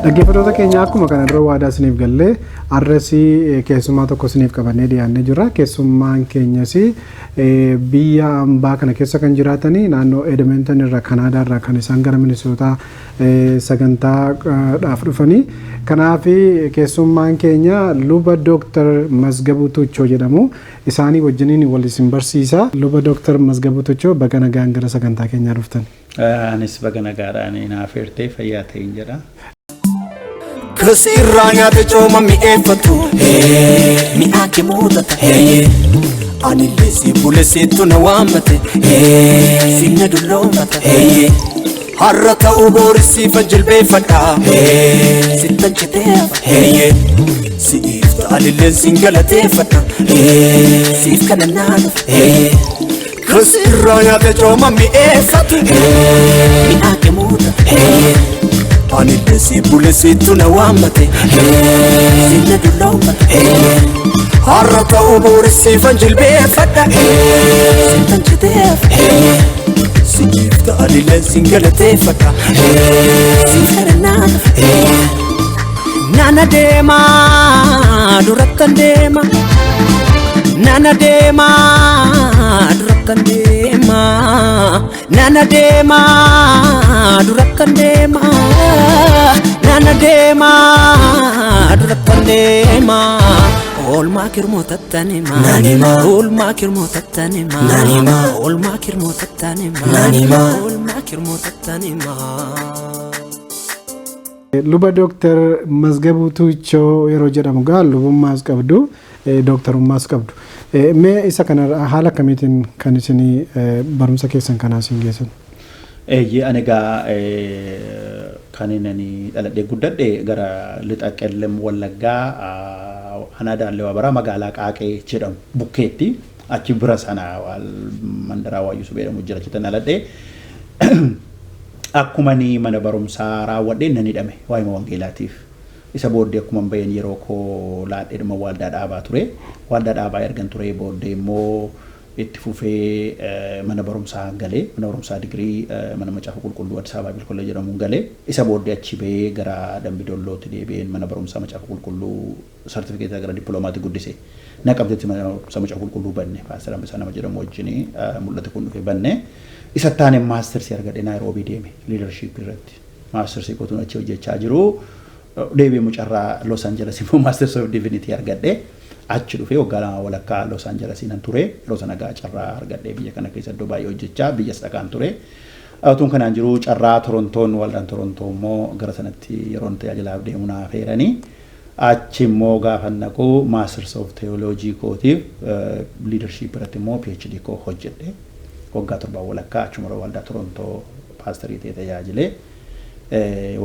Dhaggeeffattoota keenya akkuma kana dura waadaa isiniif gallee arrasii keessummaa tokko isiniif qabannee dhiyaannee jirra. Keessummaan keenyas biyya ambaa kana keessa kan jiraatanii naannoo Edmonton irraa Kanaadaa irraa kan isaan gara Minisootaa sagantaadhaaf dhufanii. Kanaaf keessummaan keenya Luba Dr MEZGEBU TUCHO jedhamu. Isaanii wajjiniin wal isin barsiisa. Luba Dr MEZGEBU TUCHO baga nagaan gara sagantaa keenyaa dhuftan. Anis baga nagaadhaan naaf hirtee fayyaa ta'een jedha. Kasirraa nyaata cooma mi'eeffatu mi'aake moodata ani leesii buleessitu na waammate simna dulloomata har'a ta'uu boorisiifa jilbeeffadha sittan citeefa si'iif ta'alilleen sin galateeffadha siif kana naanuuf kasirraa nyaata cooma mi'eeffatu mi'aake moodata ani leesii buleessitu na waammate simna dulloomata har'a ta'uu boorisiifa jilbeeffadha sittan citeefa siif ta'alilleen sin galateeffadha siif kana naanuuf nana deemaa durattan deema nana deemaa durattan deema nana deemaa durattan deema nana deemaa durattan deema olmaa kirmootattanima olmaa kirmootattanima olmaa kirmootattanima olmaa kirmootattanima. Luba Dr MEZGEBU TUCHO yeroo jedhamu gaa lubummaas qabdu doktorummaas qabdu. Mee isa kana haala kamiitiin kan isinii barumsa keessan kanaa isin geessan? Ani gaa kan inni dhaladhee guddadhe gara lixa qellem wallaggaa Hanaadaan Leewaa magaalaa Qaaqee jedhamu bukkeetti achi bira sana mandaraa Waayyuu Subeedhamu jira achitti dhaladhee akkuma ni mana barumsaa raawwadhee nan hidhame waa'ima wangeelaatiif. Isa booddee akkuma bayan yeroo koo laadheedhuma waldaa dhaabaa ture. Waldaa dhaabaa ergan ture booddee immoo itti fufee mana barumsaa galee mana barumsaa digirii mana macaafa qulqulluu Addis Ababa Bilkolla jedhamuun galee isa booddee achi ba'ee gara Dambidollootti deebi'een mana barumsaa macaafa qulqulluu sartifikeetii gara dippiloomaatti guddise. Na qabdeetti mana barumsaa macaafa qulqulluu banne Paaster Ambisaa nama jedhamu wajjin mul'ate kun dhufee banne. Isa taane maastersii argadhe Naayiroobii deeme liidarshiippii irratti maastersii kootuun achi hojjechaa jiru deebi'ee mucarraa Los Angeles immoo maasters of divinity argadhe achi dhufee waggaa lama walakkaa Los Angeles nan ture yeroo sana gaa carraa argadhe biyya kana keessa iddoo baay'ee hojjechaa biyyas dhaqaan ture atuun kanaan jiru carraa Torontoon waldaan Torontoo immoo gara sanatti yeroo tajaajilaaf deemu naaf heeranii achi immoo gaafa naqu masters of theology kootiif leadership irratti immoo PhD koo hojjedhe waggaa torbaa walakkaa achuma waldaa Torontoo paasterii ta'ee tajaajilee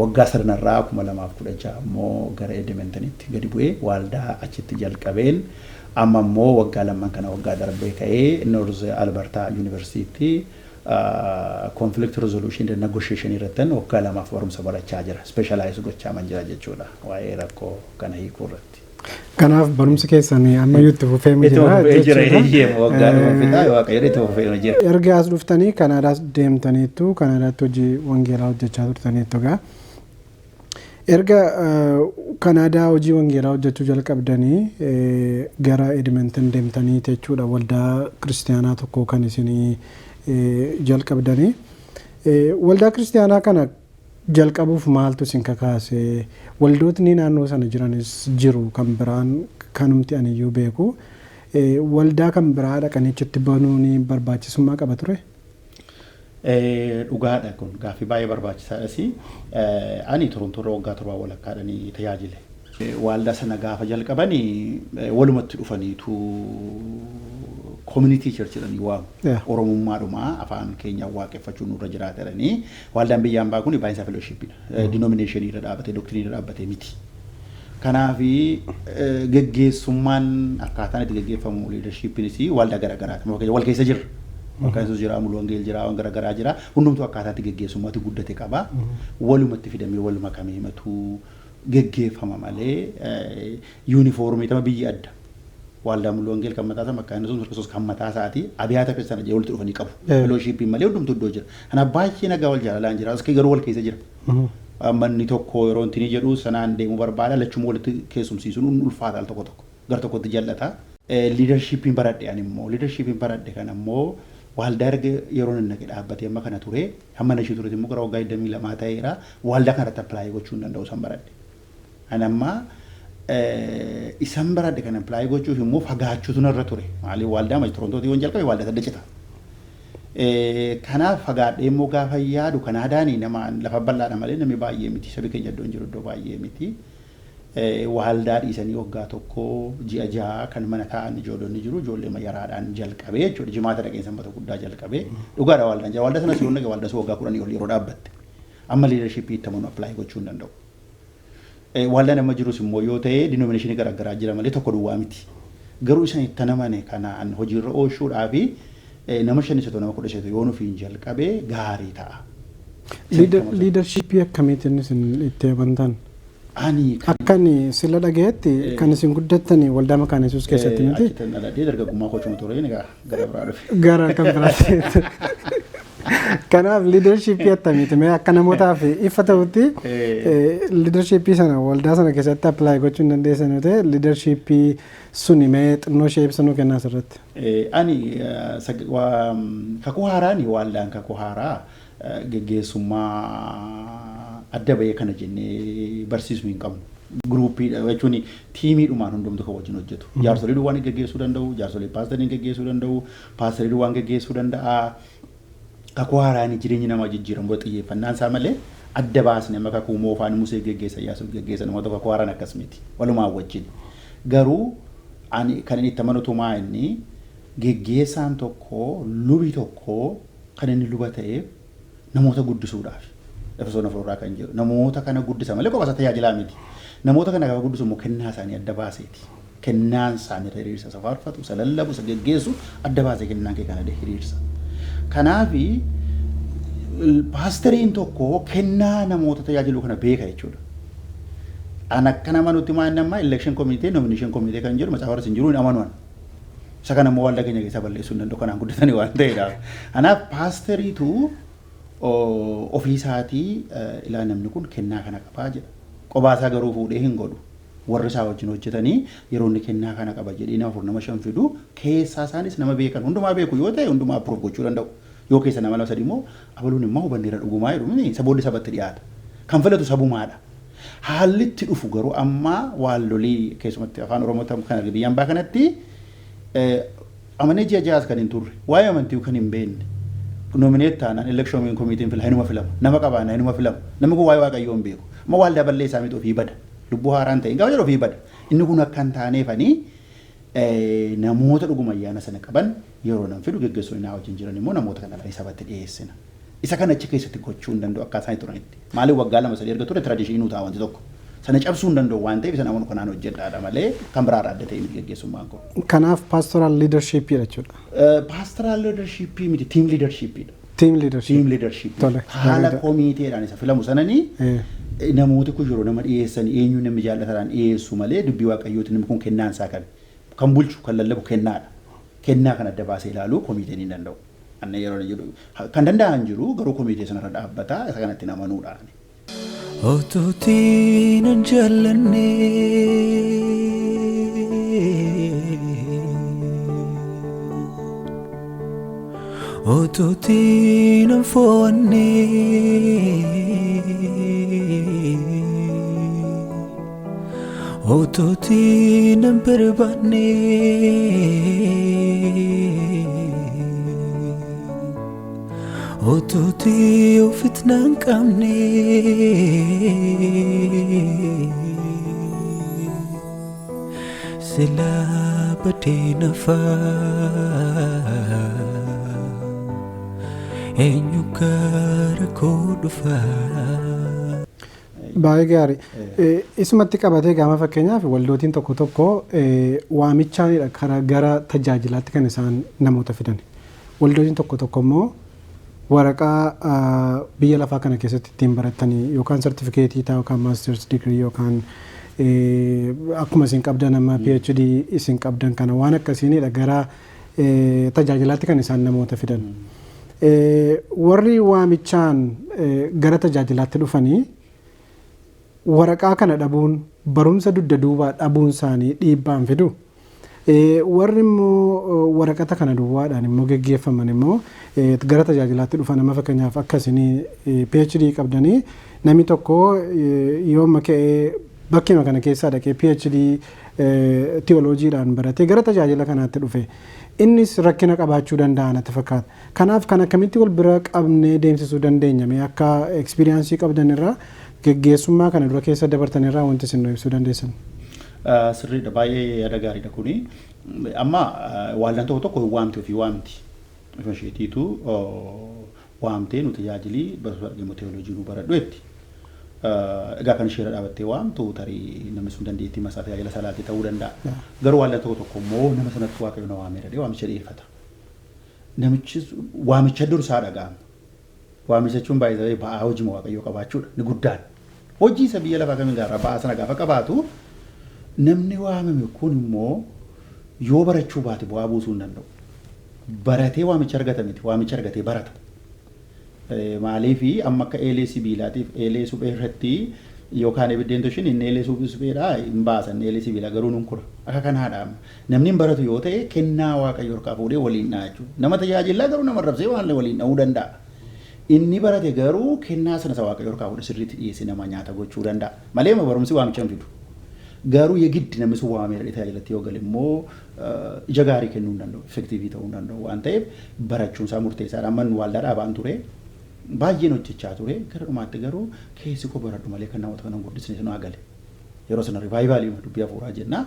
waggaa sarnarraa 2016 immoo gara Edmontonitti gadi bu'ee waldaa achitti jalqabeen amma immoo waggaa lamman kana waggaa darbee ka'ee North Alberta University conflict resolution and negotiation irratti waggaa lamaaf barumsa barachaa jira specialize gochaa man jira jechuudha waa'ee rakkoo kana hiikuu irratti. Kanaaf barumsa keessanii amma itti fufee jira jechuudha. Erga as dhuftanii Kanaadaas deemtaniitu Kanaadaatti hojii wangeelaa hojjechaa turtaniitu gaa. Erga Kanaadaa hojii wangeelaa hojjechuu jalqabdanii gara Edmonton deemtanii jechuudha waldaa kiristaanaa tokko kan isinii jalqabdanii. Waldaa kiristaanaa kana jalqabuuf maaltu isin kakaase waldootni naannoo sana jiranis jiru kan biraan kanumti aniyyuu beeku waldaa kan biraa dhaqanichitti banuun barbaachisummaa qaba ture. Dhugaadha kun gaaffii baay'ee barbaachisaadha. Ani Torontoo waggaa torbaa walakkaadhaan tajaajile. Waldaa sana gaafa jalqabanii walumatti dhufaniitu community church jedhanii waamu. Oromummaadhuma afaan keenya waaqeffachuu nurra jiraatanii waldaan biyya ambaa kun baay'insa fellowship denomination irra dhaabatee doctrine irra dhaabatee miti. Kanaaf geggeessummaan akkaataan itti geggeeffamu leadershipnis waldaa garaagaraati. Wal keessa jirra. Wakkaansu jira mulu wangeel jira waan garaagaraa jira hundumtuu akkaataa itti geggeessummaatti guddate qaba. Walumatti fidamee waluma kameematu geggeeffama malee uniformii tama biyya adda. waldaan mul'uu wangeel kan mataa isaa makkaan Yesuus Kiristoos kan mataa isaati abiyaata kiristaana jedhu walitti dhufanii qabu. Fellowshipii malee hundumtuu iddoo jira. Kana baay'ee nagaa wal jaalalaan jira. As garuu wal keessa jira. Manni tokko yeroo inni jedhu sanaan deemuu barbaada lachuma walitti keessumsiisuun ulfaata al tokko tokko. Gar tokkotti jallata. Leadershipiin baradhe ani immoo leadershipiin baradhe kan immoo waldaa erga yeroo inni dhaabbatee amma kana ture hamma nashii ture immoo gara waggaa 22 ta'eera waldaa kanatti apply gochuu hin danda'u san baradhe. Ani amma isan baradhe kan apply gochuuf immoo fagaachuutu narra ture. Maaliif waldaa mas Torontootii waan jalqabe waldaa sadda cita. Kanaaf fagaadhee immoo gaafa yaadu kanaadaanii nama lafa bal'aadha malee namni baay'ee miti sabi keenya iddoo hin jiru iddoo baay'ee miti. Waldaa dhiisanii waggaa tokko ji'a ja'a kan mana taa'an ijoollonni jiru ijoollee yaraadhaan jalqabee jechuudha jimaata dhaqeen sanbata guddaa jalqabee dhugaadha waldaan jira waldaa sanas yoo nage waldaa waggaa 10 ol yeroo dhaabbatte amma leadershipii itti amanu apply gochuu hin danda'u. Waldaan amma jirus immoo yoo ta'e denominationii garaagaraa jira malee tokko duwwaa miti. Garuu isaan itti namane kanaan hojiirra oolchuudhaa fi nama 5 nama 10 yoo nuuf hin jalqabee gaarii ta'a. Leadershipii akkamiitiin isin itti amantan? Akkani sila dhagayetti kan isin guddattani waldaa maqaan Yesuus keessatti miti. Achitti dhaladhee dargaggummaa kochuma ture gara biraa dhufe. Gara kan biraatti. Kanaaf leadershipii attamiiti mee akka namootaaf ifa ta'utti leadershipii sana waldaa sana keessatti apply gochuu hin dandeessan yoo ta'e leadershipii suni mee xinnoo ishee ibsanuu kennaa asirratti. Ani kakuu haaraani waldaan kakuu haaraa geggeessummaa adda bahee kana jennee barsiisuu hin qabnu. Gruupiidha jechuun tiimiidhumaan hundumtu kan wajjin hojjetu. Jaarsolii duwwaan geggeessuu danda'u, jaarsolii paastorii geggeessuu danda'u, paastorii duwwaan geggeessuu danda'a. Kakuu haaraan jireenya namaa jijjiiramu xiyyeeffannaan isaa malee adda baasne amma kakuu moofaan musee geggeessa yaasuu geggeessa namoota kakuu haaraan akkas miti. Walumaan wajjin. Garuu ani kan inni itti amanutumaa inni geggeessaan tokko lubi tokko kan inni luba ta'eef namoota guddisuudhaaf. Efesoon afurraa kan jiru namoota kana guddisa malee qofa tajaajilaa miti. Namoota kana gaafa guddisu immoo kennaa isaanii adda baaseeti. Kennaan isaanii hiriirsa isa faarfatu, isa lallabu, isa geggeessu adda baasee kennaan kee kana hiriirsa. Kanaafi paasteriin tokko kennaa namoota tajaajiluu kana beeka jechuudha. An akka nama nuti maan nama election committee, nomination committee kan jiru macaafaras hin jiru hin amanuan. Isa kana immoo waldaa keenya keessa balleessuu hin danda'u kanaan guddatanii waan ta'eedha. Kanaaf paasteriitu ofiisaatii ilaa namni kun kennaa kana qabaa jedha. Qobaasaa garuu fuudhee hin godhu. Warri isaa wajjin hojjetanii yeroo inni kennaa kana qaba jedhee nama 4 nama 5 fidu keessaa isaanis nama beekan hundumaa beeku yoo ta'e hundumaa approve gochuu danda'u. Yoo keessa nama 2 immoo abaluun immoo hubanneera dhugumaa jedhu saboonni sabatti dhiyaata. Kan filatu sabumaadha. Haalli itti dhufu garuu amma waldolii keessumatti afaan Oromoo kana biyyaan baa kanatti amanee ji'a jahaas kan hin turre waa'ee amantii kan hin beekne. Nominate taanaan election committee fila hinuma filama nama qabaana hinuma filama namni kun waa'ee waaqayyoo hin beeku amma waldaa balleessaa miti ofii bada lubbuu haaraan ta'e gaafa jedhu ofii bada inni kun akka hin taaneefanii namoota dhuguma ayyaana sana qaban yeroo nan fidu geggeessonni naa wajjin jiran immoo namoota kana fayyaa sabatti dhiyeessina isa kana achi keessatti gochuu hin danda'u akka isaan turanitti maaliif waggaa 2 3 erga ture tradishinii ta'a wanti tokko sana cabsuu hin danda'u waan ta'eef isa namoonni kanaan hojjedhaadha malee kan biraa adda ta'e miti geggeessummaan kun. Kanaaf pastoral leadership jechuudha. Pastoral leadership miti team leadership dha. Team leadership. Team leadership. Haala komiteedhaan isa filamu sananii namooti kun yeroo nama dhiyeessan eenyu namni jaallataadhaan dhiyeessu malee dubbii waaqayyooti namni kun kennaan isaa kan bulchu kan lallabu kennaadha. Kennaa kan adda baasee ilaaluu komiteen hin danda'u. Anna yeroo jedhu kan danda'an jiru garuu komitee sanarra dhaabbataa isa kanatti namanuudhaan. Otuutiin hin jaallanne otuutiin hin fo'anne otuutiin hin barbaanne otuutii ofitti nan qabne sila badee nafaa eenyu gara koo dhufaa. Baay'ee gaarii. Isumatti qabatee gaafa fakkeenyaaf waldootiin tokko tokko waamichaanidha karaa gara tajaajilaatti kan isaan namoota fidan. Waldootiin tokko tokko immoo waraqaa biyya lafaa kana keessatti ittiin baratanii yookaan sertifikeetii ta'a yookaan maasters digirii yookaan akkuma isin qabdan amma PhD isin qabdan kana waan akkasiinidha gara tajaajilaatti kan isaan namoota fidan. Warri waamichaan gara tajaajilaatti dhufanii waraqaa kana dhabuun barumsa dugda duubaa dhabuun isaanii dhiibbaan fidu. Warri immoo waraqata kana duwwaadhaan immoo geggeeffaman immoo gara tajaajilaatti dhufan amma fakkeenyaaf akkasinii PhD qabdanii namni tokko yoo maka'ee bakkima kana keessaa dhaqee PhD teolojiidhaan baratee gara tajaajila kanaatti dhufe innis rakkina qabaachuu danda'a natti fakkaata. Kanaaf kan akkamitti wal bira qabnee deemsisuu dandeenya mee akka ekspiriyaansii qabdan irraa geggeessummaa kana dura keessa dabartan irraa wanti isin ibsuu dandeessan. Sirriidha baay'ee yaada gaariidha kuni. Amma waldaan tokko waamte ofii waamti. Ifasheetiitu waamtee nu tajaajilii barsiisota dhimma teewooloojii nu baradhu jetti. Egaa kan ishee dhaabattee waamtu tarii namni sun dandeettii masaa tajaajila salaatii ta'uu danda'a. Garuu waldaan tokko immoo nama sanatti waaqayyo na waamee jedhee waamicha dhiyeeffata. Namichi waamicha dursaa dhaga'ama. Waamicha jechuun baay'ee ba'aa hojii waaqayyoo qabaachuudha ni guddaan. Hojii isa biyya lafaa kamiin gaara ba'aa sana gaafa qabaatu namni waamame kun immoo yoo barachuu baate bu'aa buusuu hin danda'u. Baratee waamicha argata miti waamicha argatee barata. Maaliif amma akka eelee sibiilaatiif eelee suphee irratti yookaan ebiddeen toshin inni eelee supheedhaa hin baasan eelee sibiilaa garuu nun kura. Akka kanaadha namni hin baratu yoo ta'e kennaa waaqayyo harkaa fuudhee waliin dha'a jechuudha. Nama tajaajilaa garuu nama rabsee waan waliin dha'uu danda'a. Inni barate garuu kennaa sana isa waaqayyo harkaa fuudhee sirriitti dhiyeessee nama nyaata gochuu danda'a. Malee barumsi waamicha hin fidu. Garuu yegiddi namni sun waamee tajaajilatti yoo gale immoo ija gaarii kennuu hin danda'u, effektiivii ta'uu hin danda'u waan ta'eef barachuun isaa murteessaadha. Amma waldaa dhaabaan ture baay'een hojjechaa ture gara dhumaatti garuu keessi koo baradhu malee kan namoota kana guddisne sun gale. Yeroo sana rivaayivaalii dubbii hafuuraa jenna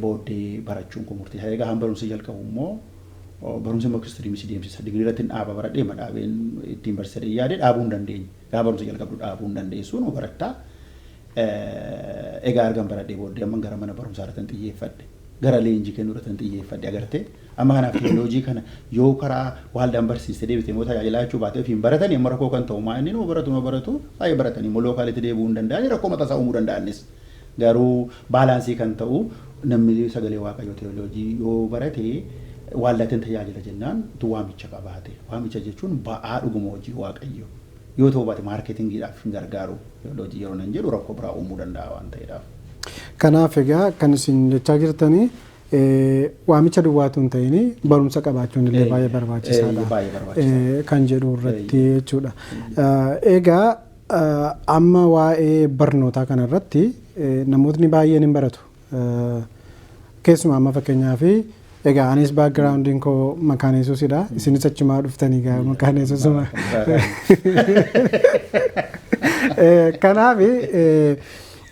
booddee barachuun kun murteessaadha. Egaa barumsi jalqabu immoo barumsi immoo kiristirii deemsisa. Digirii irratti dhaaba baradhee madhaabeen ittiin barsiisadhe yaadee dhaabuu hin dandeenye. Gaafa barumsa jalqabdu dhaabuu hin dandeessu nu barattaa. Egaa argan baradhee booddee amma gara mana barumsaa irratti xiyyeeffadhe gara leenjii kennuu irratti xiyyeeffadhe agartee amma kanaaf teoloojii kana yoo karaa waldaan barsiiste deebite immoo tajaajilaa jechuu baate ofiin baratanii amma rakkoo kan ta'u maa inni nu baratu baay'ee baratanii immoo lookaalitti deebi'uu hin danda'ani rakkoo mataa isaa uumuu danda'anis garuu baalaansii kan ta'u namni sagalee waaqayyoo teoloojii yoo barate waldaatiin tajaajila jennaan tu waamicha qabaate waamicha jechuun ba'aa dhuguma hojii waaqayyoo. Yoo ta'u baate maarketingiidhaaf hin gargaaru teewooloojii yeroo nan jedhu rakkoo biraa uumuu danda'a waan ta'eedhaaf. Kanaaf egaa kan isin jechaa jirtanii waamicha duwwaatu hin ta'in barumsa qabaachuun illee baay'ee barbaachisaadha kan jedhu irratti jechuudha. Egaa amma waa'ee barnootaa kana irratti namootni baay'een hin baratu. Keessumaa amma fakkeenyaaf egaa anis backgrounding koo maqaan Yesuusidha. Isinis achumaa dhuftanii gaa maqaan Yesuusuma. Kanaaf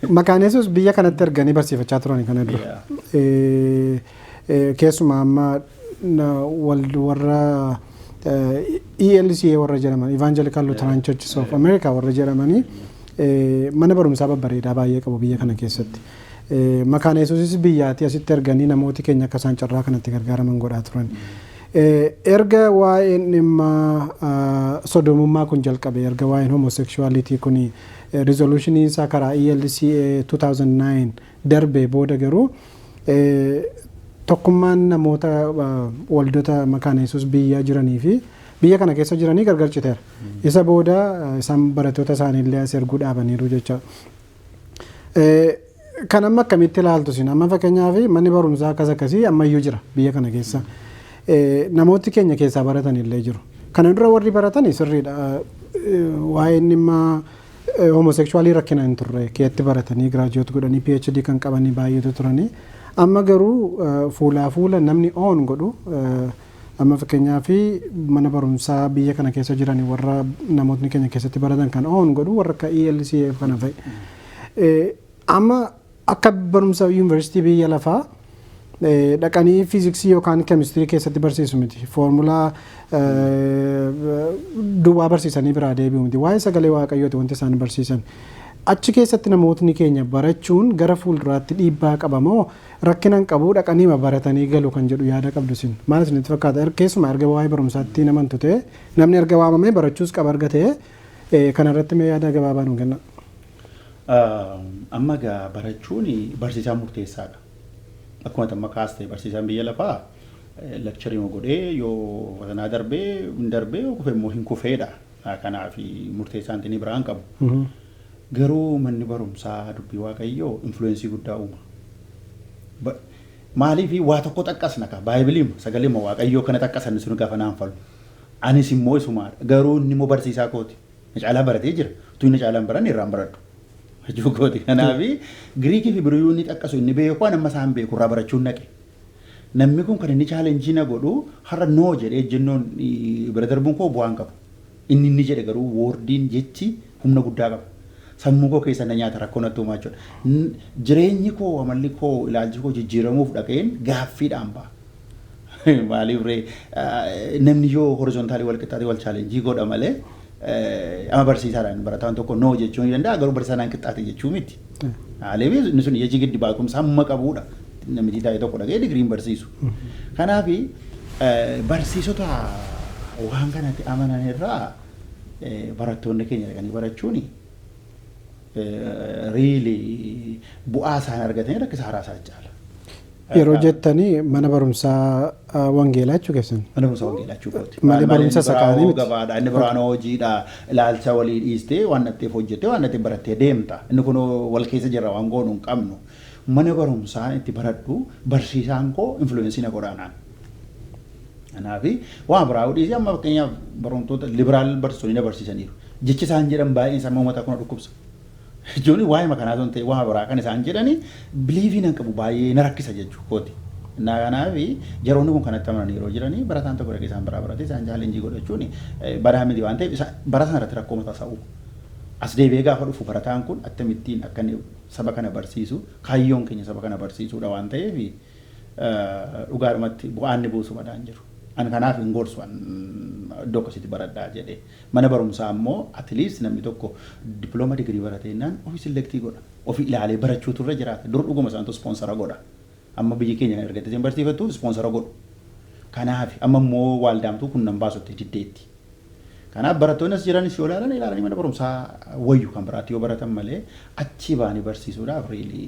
maqaan Yesuus biyya kanatti erganii barsiifachaa turani kana dura. Keessumaa amma warra ELCA warra jedhaman Evangelical Lutheran Churches of America warra jedhamanii mana barumsaa babbareedaa baay'ee qabu biyya kana keessatti. Maqaan Yesuusis biyyaatti asitti erganii namooti keenya akka isaan carraa kanatti gargaaraman godhaa turan. Erga waa'een dhimma sodoomummaa kun jalqabe erga waa'een homosexuality kun resolutionii isaa karaa ELCA 2009 darbe booda garuu tokkummaan namoota waldoota maqaan Yesuus biyya jiranii fi biyya kana keessa jiranii gargar citeera. Isa booda isaan barattoota isaaniillee as erguu dhaabaniiru jecha. Kan amma akkamitti ilaaltu isin amma fakkeenyaaf manni barumsaa akkas akkasii ammayyuu jira biyya kana keessa. Namooti keenya keessaa baratan illee jiru. Kana dura warri baratan sirriidha. Waa'een dhimma homosexualii rakkina hin turre keetti baratanii giraajuweet godhanii PhD kan qabanii baay'eetu turanii. Amma garuu fuulaa fuula namni oon godhu amma fakkeenyaaf mana barumsaa biyya kana keessa jiranii warra namootni keenya keessatti baratan kan oon godhu warra akka ELCA kana fa'i. Amma akka barumsa yuunivarsiitii biyya lafaa dhaqanii fiiziksii yookaan keemistirii keessatti barsiisu miti. Foormulaa duwwaa barsiisanii biraa deebi'u miti. Waa'ee sagalee waaqayyooti wanti isaan barsiisan. Achi keessatti namootni keenya barachuun gara fuulduraatti dhiibbaa qabamoo rakkinaan qabuu dhaqanii baratanii galu kan jedhu yaada qabdu isin. Maal isinitti fakkaata? Keessumaa erga waa'ee barumsaatti namantu ta'e namni erga waamamee barachuus qaba arga ta'e kanarratti mee yaada gabaabaa nu kenna. Amma gaa barachuun barsiisaa murteessaadha. Akkuma amma kaastee barsiisaan biyya lafaa lecturing godhee yoo fatanaa darbee kufee immoo hin kufeedha. Kanaaf murteessaan inni biraan qabu. Garuu manni barumsaa dubbii waaqayyoo influensii guddaa uuma. Maaliif waa tokko xaqqasna ka baay'ee sagalee waaqayyoo kana xaqqasan sun gaafa naan falu. Anis immoo isumaadha. Garuu inni immoo barsiisaa kooti. Caalaa baratee jira. Tuunni caalaan baran irraan baradhu. Hajuu kooti. Kanaaf Giriikii fi Biriyuu inni xaqqasu inni beeku amma isaan beeku irraa barachuun naqe. Namni kun kan inni chaalenjii na godhu har'a noo jedhee jennoon bira darbuun koo bu'aan qabu. Inni jedhe garuu woordiin jechi humna guddaa qaba. Sammuu koo keessa na nyaata rakkoo natti uumaa jechuudha. Jireenyi koo amalli koo ilaalchi koo jijjiiramuuf dhaqeen gaaffiidhaan ba'a. Maaliif namni yoo horizontaalii wal qixxaatee wal chaalenjii godha malee ama barsiisaadhaan barataan tokko noo jechuu ni danda'a garuu barsiisaan qixxaate jechuu miti. Maaliif inni sun ijji giddi baakumsa amma qabuudha. Namni taa'ee tokko dhagee digriin barsiisu. Kanaaf barsiisota waan kanatti amanan irraa barattoonni keenya dhaqanii barachuuni really bu'aa isaan argatanii rakkisa haaraa isaa caala. Yeroo jettanii mana barumsaa wangeelaa jechuu keessan. Mana barumsaa wangeelaa jechuu kooti. Mana barumsa sakaanii miti. Gabaadha. Inni biraan hojiidha. Ilaalcha walii dhiistee waan natteef hojjettee waan natteef barattee deemta. Inni kun wal keessa jirra waan goonu hin qabnu. Mana barumsaa itti baradhu barsiisaan koo influensii na godhaanaan. Kanaaf waan biraa dhiisee amma fakkeenyaaf barumtoota liberaal barsiisonni na barsiisaniiru. Jechi isaan jedhan baay'een isaa uummata kuna dhukkubsa. Jechuun waa'ee makanaa sun ta'e waan biraa kan isaan jedhani biliivii nan qabu baay'ee na rakkisa jechuu kooti. Kanaaf yeroonni kun kanatti amanan yeroo jiranii barataan tokko dhaqee isaan biraa baratee isaan chaalenjii godhachuun badaa miti waan ta'eef barataan irratti rakkoo mataa isaa uuma. As deebi'ee gaafa dhufu barataan kun akkamittiin akka saba kana barsiisu kaayyoon keenya saba kana barsiisuudha waan ta'eef dhugaadhumatti bu'aan ni buusu madaan jiru. An kanaaf hin gorsu iddoo akkasitti baradhaa jedhee mana barumsaa immoo at least namni tokko dipplooma digirii barateennaan ofii selektii godha. Ofii ilaalee barachuu turre jiraata. Dur dhuguma isaantu ispoonsara godha. Amma biyyi keenya ergatee barsiifattu ispoonsara godhu. Kanaaf amma immoo waldaamtuu kun nan baasutti diddeetti. Kanaaf barattoonni as jiranis yoo ilaalanii mana barumsaa wayyu kan biraatti yoo baratan malee achi baanii barsiisuudhaaf really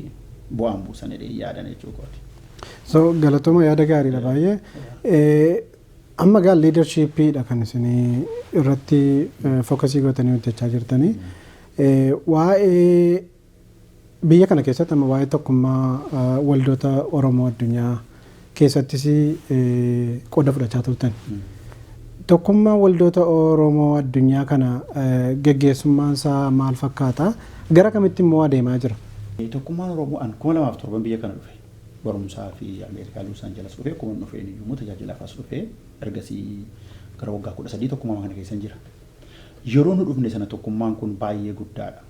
bu'aan buusanidha yaadan jechuudha. So galatooma yaada gaariidha baay'ee. Amma gaa leadershipidha kan isin irratti fookasii gootanii hojjechaa jirtanii. Waa'ee biyya kana keessatti amma waa'ee tokkummaa waldoota Oromoo Addunyaa keessattis qooda fudhachaa turtan. Tokkummaa waldoota Oromoo Addunyaa kana geggeessummaan isaa maal fakkaata? Gara kamitti immoo adeemaa jira? Tokkummaan Oromoo 2007 biyya kana dhufe. Barumsaa fi Ameerikaa Los Angeles dhufe akkuma dhufee iyyuu tajaajilaaf as dhufe ergasii gara waggaa 13 tokkummaa kana keessa jira. Yeroo nu dhufne sana tokkummaan kun baay'ee guddaadha.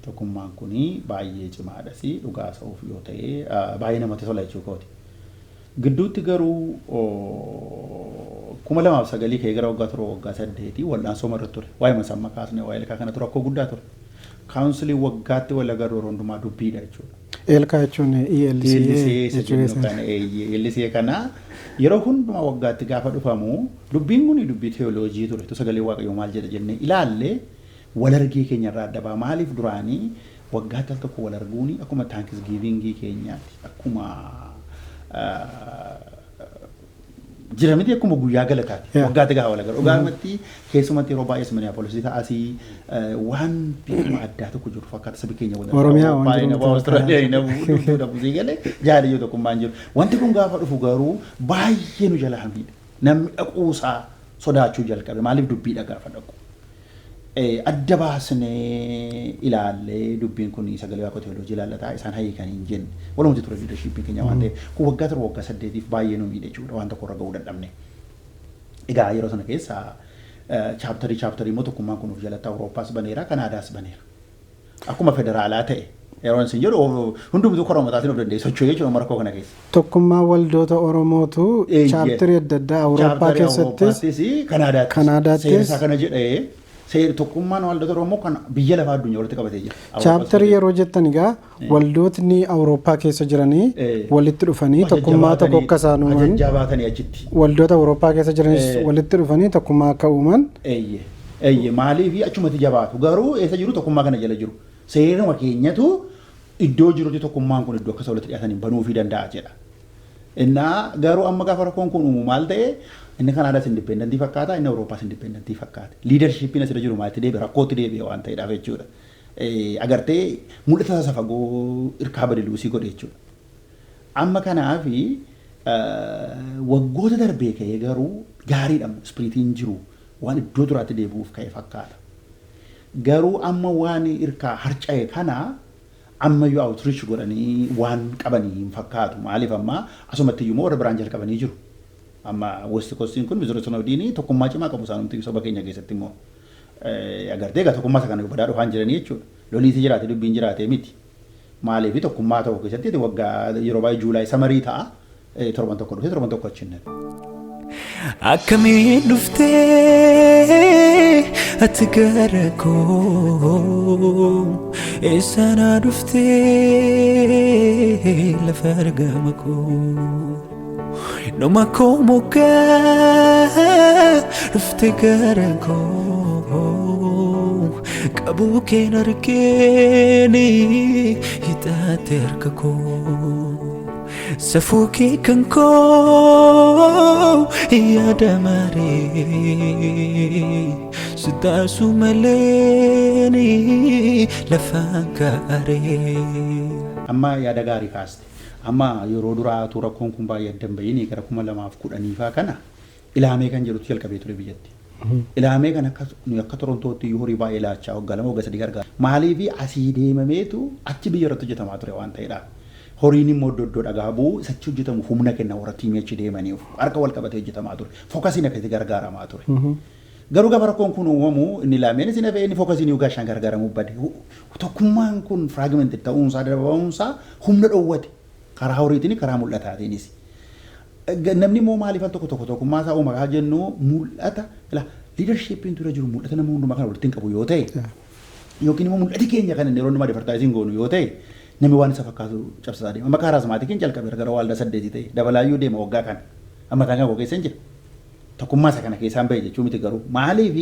Tokkummaan kun baay'ee cimaadha si dhugaa sa'uuf yoo ta'e baay'ee namatti tola jechuudha. Gidduutti garuu 2009 kee gara waggaa 7 waggaa 8 waldaan somarra ture. Waa'ee masamma kaasne waa'ee ilkaa kana ture akkoo guddaa ture. Kaawunsilii waggaatti wal agarru hundumaa dubbiidha jechuudha. Elka jechuun ELCA kana yeroo hundumaa waggaatti gaafa dhufamu dubbiin kun dubbii teoloojii ture. Sagalee waaqayyoo maal jedha jennee ilaallee wal argee keenya irraa adda ba'a. Maaliif duraanii waggaatti al tokko wal arguuni akkuma taankisgiivingii keenyaatti akkuma jira miti akkuma guyyaa galataati. Waggaatti gaafa wal agarru. Dhugaamatti keessumatti yeroo baay'ee simanii poolisii ta'asii waan bifa addaa tokko jiru fakkaata sabi keenya wal Oromiyaa waan jiru Awustiraaliyaa nabu dabusii galee jaalayyoo tokkummaan jiru. Wanti kun gaafa dhufu garuu baay'ee nu jala hamiidha. Namni dhaquusaa sodaachuu jalqabe maaliif dubbiidha gaafa dhaqu. Adda baasnee ilaallee dubbiin kun sagalee waaqota teoloojii ilaallata isaan hiikan hin jenne walumatti ture leadershipii keenya waan ta'eef kun waggaa ture waggaa 8 baay'ee nu miidhe jechuudha waan tokko irra ga'uu dadhabne. Egaa yeroo sana keessa chaaptarii immoo tokkummaan kun of jalatti Awurooppaas baneera Kanaadaas baneera. Akkuma federaalaa ta'e yeroo isin jedhu hundumtuu koroma mataatiin of dandeessu socho'ee jechuudha markoo kana keessa. Tokkummaa waldoota Oromootu chaaptarii adda addaa Awurooppaa keessattis Kanaadaattis seensaa kana jedhee Tokkummaan waldoota Oromoo kan biyya lafaa addunyaa walitti qabatee jira. Chaaptarii yeroo jettan egaa waldootni Awurooppaa keessa jiranii walitti dhufanii tokkummaa tokko akka isaan uuman ajajaa baatanii achitti. Waldoota Awurooppaa keessa jiranis walitti dhufanii tokkummaa akka uuman. Maaliif achumatti jabaatu garuu eessa jiru tokkummaa kana jala jiru. Seeruma keenyatu iddoo jirutti tokkummaan kun iddoo akka walitti dhiyaatanii banuufii danda'a jedha. Innaa garuu amma gaafa rakkoon kun uumu maal ta'e inni Kanaadaas indipendentii fakkaata inni Awuroopaas indipendentii fakkaata. Liidarshiippiin asirra jiru maalitti deebi'e rakkootti deebi'e waan ta'eedhaaf jechuudha. Agartee mul'ata isaa fagoo irkaa badiluusii godhe jechuudha. Amma kanaafi waggoota darbee ka'ee garuu gaariidha ispiriitiin jiru waan iddoo duraatti deebi'uuf ka'e fakkaata. Garuu amma waan irkaa harca'e kana amma yoo outreach godhanii waan qabanii hin fakkaatu. Maaliif amma asumatti iyyuu warra biraan jalqabanii jiru. Amma West Coastiin kun Wizara Sonoodiin tokkummaa cimaa qabu isaanumti saba keenya keessatti immoo agartee egaa tokkummaa isa kana badaa dhufaan jiranii jechuudha. Loliiti jiraate dubbiin jiraate miti. Maaliif tokkummaa ta'u keessatti waggaa yeroo baay'ee Juulaay samarii ta'a. Torban tokko dhufee torban tokko achiin akkamiin dhuftee ati gara koo eessanaa dhuftee lafa argama koo numa koo moggaa dhuftee gara koo qabuu keen argeeni hidhaate harka koo safuu kee kan koo yaada maree sitaasu maleeni lafaan gaaree. Amma yaada gaarii kaaste. Amma yeroo duraa rakkoon kun baay'ee addan bahini gara 2010 faa kana ilaamee kan jedhutu jalqabee ture biyyatti. Ilaamee kan akka Torontootti horii baay'ee laachaa waggaa 2 waggaa 3 gargaara. Maaliif asii deemameetu achi biyya irratti hojjetamaa ture waan ta'eedhaaf. Horiin immoo iddoo dhagaa bu'u isachi hojjetamu humna kenna warra tiimii achi deemaniif harka wal qabatee hojjetamaa ture. Fookasiin akkasitti gargaaramaa ture. Garuu gaafa rakkoon kun uumamu inni laameen isin hafee inni fookasiin yoo gaashaan gargaaramuu bade. Tokkummaan kun firaagimenti ta'uunsaa dabaa'uunsaa humna dhoowwate karaa horiitiin karaa mul'ataatiinis. Namni immoo maaliif al tokko tokkummaa isaa uumakaa jennu mul'ata liidarshiippiin ture jiru mul'ata nama hundumaa kana walitti hin qabu yoo ta'e yookiin immoo mul'ati keenya kan inni yeroo nama advertaayisiin goonu yoo ta'e namni waan isa fakkaatu cabsataa deema. Amma karaa asmaatikiin jalqabe gara waldaa 8 ta'e dabalaayyuu deema waggaa kana. Amma kan koo keessa hin jira. Tokkummaa isa kana keessaan bahe jechuu miti garuu maaliif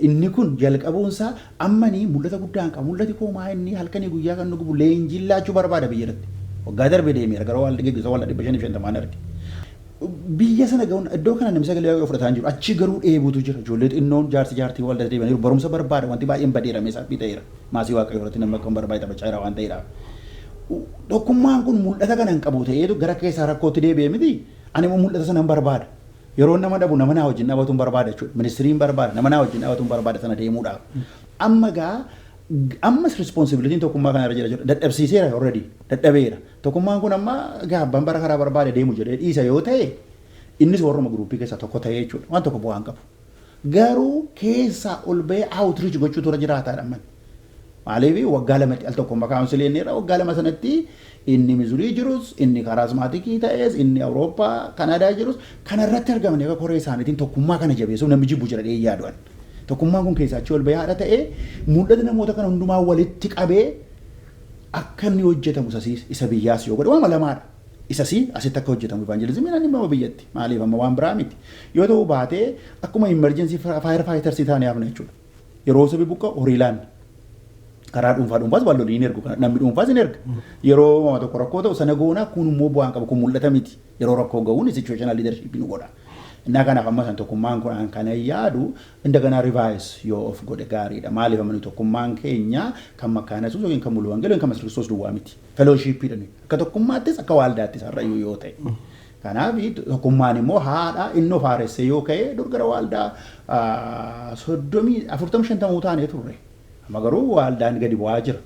inni kun jalqabuunsaa ammanii mul'ata guddaan qabu. Mul'ati koo maa inni halkanii guyyaa kan nugubu leenjii laachuu barbaada biyya irratti. Waggaa darbee deemeera gara waldaa geggeessa waldaa 550 arti. Biyya sana ga'uun iddoo kana namni sagalee waaqayyoo fudhataa jiru achi garuu dheebuutu jira. Ijoollee xinnoon jaartii waldaa deemaniiru barumsa barbaada wanti baay'een badeerame isaafii ta'eera. Maasii waaqayyoo irratti namni akka barbaade taphachaa jira waan ta'eedhaaf. Tokkummaan kun mul'ata kana hin qabu ta'eetu gara keessaa rakkootti deebi'e miti. Ani immoo mul'ata sana hin barbaada. Yeroo nama dhabu nama naa wajjin dhaabatu hin barbaada jechuudha. Ministiriin barbaada nama naa wajjin dhaabatu hin barbaada sana deemuudhaaf. Amma gaa ammas responsibilitiin tokkummaa kana irra jira jechuudha. Dadhabsiiseera already dadhabeera. Tokkummaan kun amma gaabban bara karaa barbaade deemu jedhee dhiisa yoo ta'e innis warruma guruupii keessaa tokko ta'ee jechuudha. Waan tokko bu'aan qabu. Garuu keessaa ol bahee outreach gochuutu irra jiraataadha amman. Maaliif waggaa lamatti al tokkummaa kaawunsiliin irra waggaa lama sanatti inni Mizurii jirus inni karaasmaatikii ta'es inni Awurooppaa Kanaadaa jirus kanarratti argamanii akka koree isaaniitiin tokkummaa kana jabeessuuf namni jibbu jira dhee yaadu'an. Tokkummaan kun keessaa achi ol bahee haadha ta'ee mul'ata namoota kana hundumaa walitti qabee akka inni hojjetamu isa biyyaas yoo godhe waan lamaadha. Isasii asitti akka hojjetamu evangelizimiin ani immoo biyyatti maaliif amma waan biraa miti. Yoo ta'u baatee akkuma emergency firefighters ta'anii hafna jechuudha. Yeroo sabi buqqa horiilaan karaa dhuunfaas waan lolii hin ergu namni dhuunfaas hin erga. Yeroo waan tokko rakkoo ta'u sana goonaa kun immoo bu'aan qabu kun mul'ata miti. Yeroo rakkoo ga'uun situational leadership nu godha. Innaa kanaaf amma san tokkummaan kun kan yaadu indagana revise yoo of godhe gaariidha. Maaliif amma tokkummaan keenya kan makkaana Yesuus yookiin kan mul'uu wangeeloo kan Kiristoos duwwaa miti. Fellowshipidha. Akka tokkummaattis akka waldaattis har'ayyuu yoo ta'e. Kanaaf tokkummaan immoo haadha inni of haaressee yoo ka'e dur gara waldaa 40-50 taanee turre. Amma garuu waldaan gadi bu'aa jira.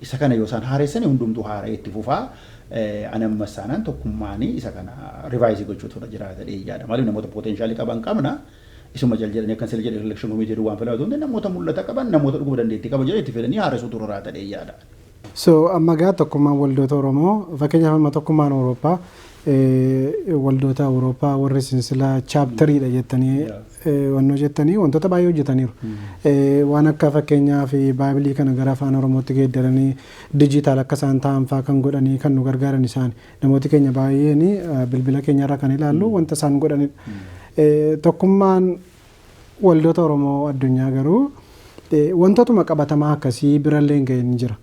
Isa kana yoo isaan haaressanii hundumtuu haara'ee itti fufaa. Anamma saanaan tokkummaanii isa kana revise gochuutu irra jiraata dheeyyaadha. Maaliif namoota potentiaalii qaban qabna isuma jedhanii akkan sila jedhee election committee duwwaan filatu namoota mul'ata qaban namoota dhuguma dandeettii qaban jedhanii itti fedhanii haaressuutu irra jiraata dheeyyaadha. So amma gaa tokkummaan waldoota Oromoo fakkeenyaaf amma tokkummaan Awurooppaa waldoota Awurooppaa warri silsilaa chaaptariidha jettanii wannoo jettanii wantoota baay'ee hojjetaniiru. Waan akka fakkeenyaaf baaybilii kana gara afaan Oromootti geeddaranii dijitaal akka isaan ta'an fa'aa kan godhanii kan nu gargaaran isaan namooti keenya baay'een bilbila keenyarraa kan ilaallu wanta isaan godhanidha. Tokkummaan waldoota Oromoo addunyaa garuu wantootuma qabatamaa akkasii birallee ga'ee ni jira.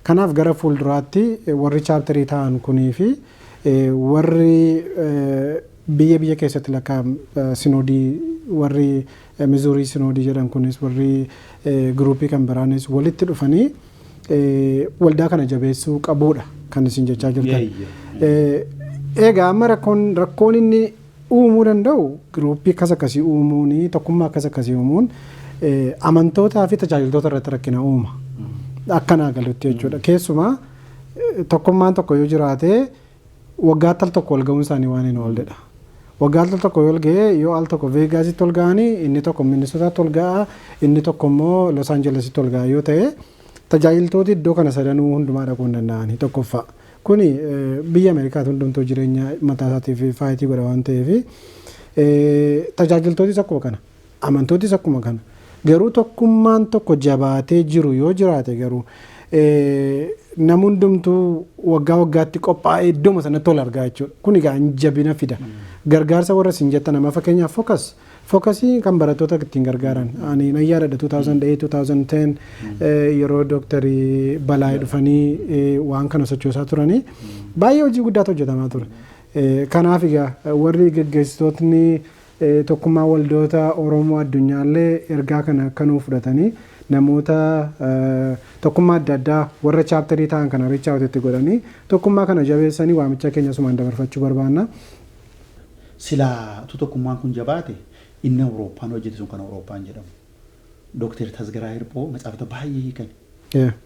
Kanaaf gara fuulduraatti warri chaaptarii ta'an kunii fi warri biyya keessatti sinoodii warri Mizuurii sinoodii jedhan kunis warri giruupii kan biraanis walitti dhufanii waldaa kana jabeessuu qabuudha kan isin jechaa jirtan. Egaa amma rakkoon inni uumuu danda'u giruupii akkasii uumuun tokkummaa akkasii uumuun amantootaa fi tajaajiltoota irratti rakkina uuma. Akkanaa galutti jechuudha. Keessumaa tokkummaan tokko yoo jiraate waggaatti al tokko wal ga'uun isaanii waan hin ooledha. Waggaatti al tokko yoo ga'e yoo al tokko Veegaasitti ol ga'anii inni tokko Minnesotaatti ol ga'a inni tokko immoo Los Angelesitti ol ga'a yoo ta'e tajaajiltooti iddoo kana sadanuu hundumaa dhaquu hin danda'ani tokkoffaa. Kuni biyya Ameerikaatti hundumtuu jireenya mataa isaatiif faayitii godha waan ta'eef tajaajiltootis akkuma kana amantootis akkuma kana. Garuu tokkummaan tokko jabaatee jiru yoo jiraate garuu namni hundumtuu waggaatti qophaa'ee iddooma sanatti ol argaa jechuudha. Kun egaa jabina fida. Gargaarsa warra isin jettan nama fakkeenyaaf fookasii kan barattoota ittiin gargaaran. Ani nan yaadadha 2008-2010 yeroo dooktarii Balaayee dhufanii waan kana sochoosaa turanii baay'ee hojii guddaatu hojjetamaa ture. Kanaaf egaa warri gaggeessitootni Tokkummaa Waldoota Oromoo Addunyaallee ergaa kana akka nuuf fudhatanii namoota tokkummaa adda addaa warra chaaptarii ta'an kana riichaa walitti godhanii tokkummaa kana jabeessanii waamicha keenya sumaan dabarfachuu barbaanna. Silaa tokkummaan kun jabaate inni Awurooppaan hojjete sun kan Awurooppaan jedhamu. Dooktar Tasgaraa Hirphoo matsaafata baay'ee kan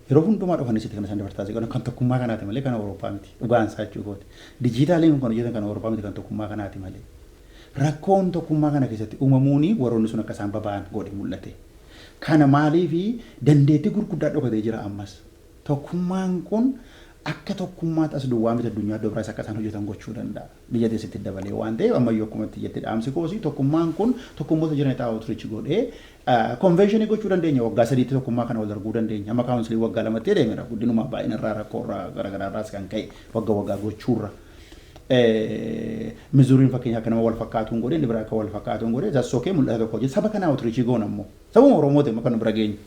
yeroo hundumaa dhufanii sitti kan isaan dabartaasee kan tokkummaa kanaati malee kan Awurooppaa miti. Dhugaan isaa jechuudha. Dijitaaliin kan hojjetan kan Awurooppaa miti kan tokkummaa kanaati malee. Rakkoon tokkummaa kana keessatti uumamuuni warroonni sun akka isaan baba'an godhe mul'ate. Kana maaliifi dandeettii gurguddaa dhokatee jira ammas. Tokkummaan kun akka tokkummaatti as duwwaa miti addunyaa iddoo biraas akka isaan hojjetan gochuu danda'a. Biyya keessatti dabalee waan ta'eef ammayyuu akkumatti jetti dhaamsi koosii tokkummaan kun tokkummoota jiran ta'aa outreach godhee konvenshinii gochuu dandeenya waggaa sadiitti tokkummaa kana wal arguu dandeenya. Amma kaawunsilii waggaa lamatti deemera guddinuma baay'ina irraa rakkoo irraa garaagaraarraas kan ka'e waggaa gochuurra. Mizuuriin fakkeenya akka nama wal fakkaatuun godhe inni biraa akka wal fakkaatuun godhe zassookee mul'ata tokko hojjete saba kanaa outreach goon ammoo sabuma Oromooti amma kan bira geenyu.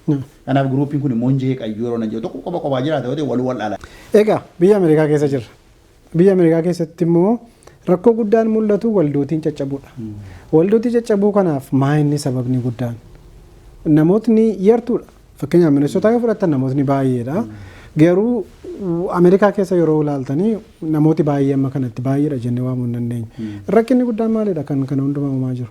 Kanaaf giruupiin kun immoo injee qayyuu yeroo nan jedhu tokko kophaa jiraate yoo ta'e wal dhaala. Egaa biyya Ameerikaa keessa jirra. Biyya Ameerikaa keessatti immoo rakkoo guddaan mul'atu waldootiin caccabuudha. Waldootii caccabuu kanaaf maayinni sababni guddaan namootni yartuudha. Fakkeenyaaf Minnesotaa yoo fudhattan namootni baay'eedha. Garuu Ameerikaa keessa yeroo ilaaltanii namooti baay'ee amma kanatti baay'eedha jennee waamuu hin dandeenye. Rakkinni guddaan maalidha kan kana hundumaa uumaa jiru?